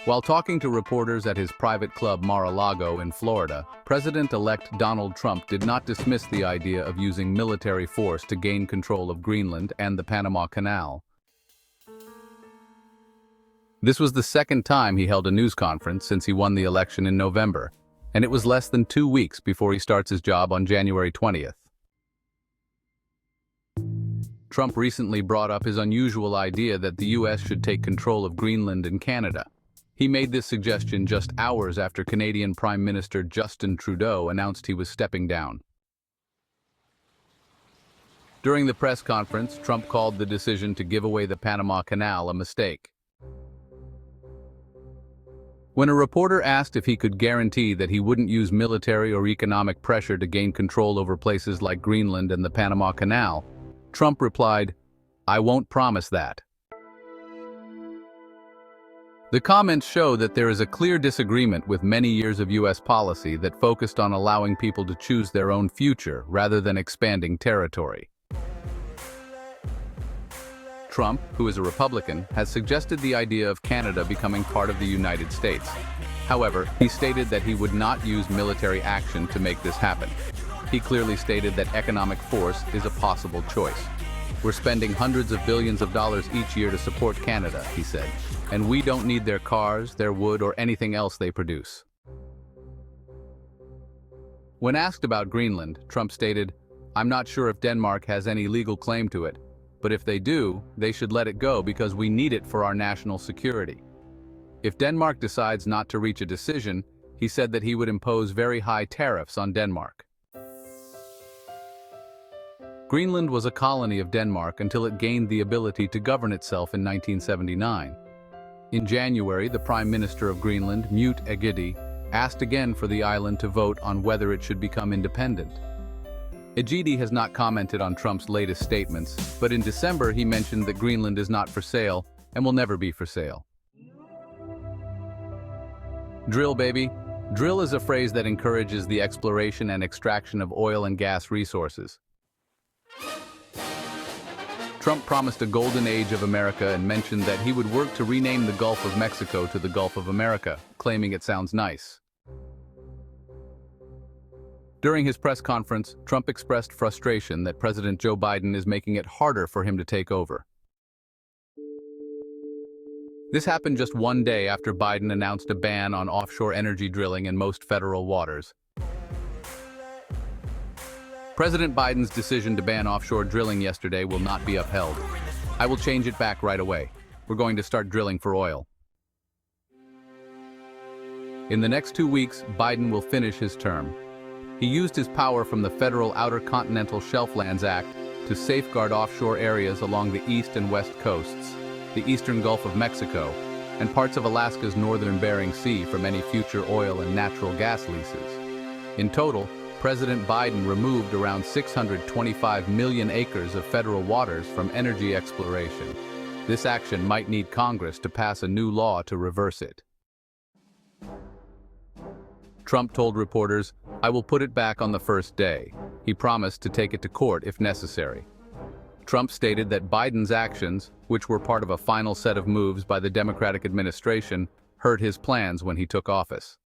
While talking to reporters at his private club Mar-a-Lago in Florida, President-elect Donald Trump did not dismiss the idea of using military force to gain control of Greenland and the Panama Canal. This was the second time he held a news conference since he won the election in November, and it was less than 2 weeks before he starts his job on January 20th. Trump recently brought up his unusual idea that the U.S. should take control of Greenland and Canada. He made this suggestion just hours after Canadian Prime Minister Justin Trudeau announced he was stepping down. During the press conference, Trump called the decision to give away the Panama Canal a mistake. When a reporter asked if he could guarantee that he wouldn't use military or economic pressure to gain control over places like Greenland and the Panama Canal, Trump replied, "I won't promise that." The comments show that there is a clear disagreement with many years of U.S. policy that focused on allowing people to choose their own future rather than expanding territory. Trump, who is a Republican, has suggested the idea of Canada becoming part of the United States. However, he stated that he would not use military action to make this happen. He clearly stated that economic force is a possible choice. "We're spending hundreds of billions of dollars each year to support Canada," he said, "and we don't need their cars, their wood, or anything else they produce." When asked about Greenland, Trump stated, "I'm not sure if Denmark has any legal claim to it, but if they do, they should let it go because we need it for our national security." If Denmark decides not to reach a decision, he said that he would impose very high tariffs on Denmark. Greenland was a colony of Denmark until it gained the ability to govern itself in 1979. In January, the Prime Minister of Greenland, Mute Egede, asked again for the island to vote on whether it should become independent. Egede has not commented on Trump's latest statements, but in December he mentioned that Greenland is not for sale and will never be for sale. Drill, baby. Drill is a phrase that encourages the exploration and extraction of oil and gas resources. Trump promised a golden age of America and mentioned that he would work to rename the Gulf of Mexico to the Gulf of America, claiming it sounds nice. During his press conference, Trump expressed frustration that President Joe Biden is making it harder for him to take over. This happened just one day after Biden announced a ban on offshore energy drilling in most federal waters. President Biden's decision to ban offshore drilling yesterday will not be upheld. "I will change it back right away. We're going to start drilling for oil." In the next 2 weeks, Biden will finish his term. He used his power from the Federal Outer Continental Shelf Lands Act to safeguard offshore areas along the east and west coasts, the eastern Gulf of Mexico, and parts of Alaska's northern Bering Sea from any future oil and natural gas leases. In total, President Biden removed around 625 million acres of federal waters from energy exploration. This action might need Congress to pass a new law to reverse it. Trump told reporters, "I will put it back on the first day." He promised to take it to court if necessary. Trump stated that Biden's actions, which were part of a final set of moves by the Democratic administration, hurt his plans when he took office.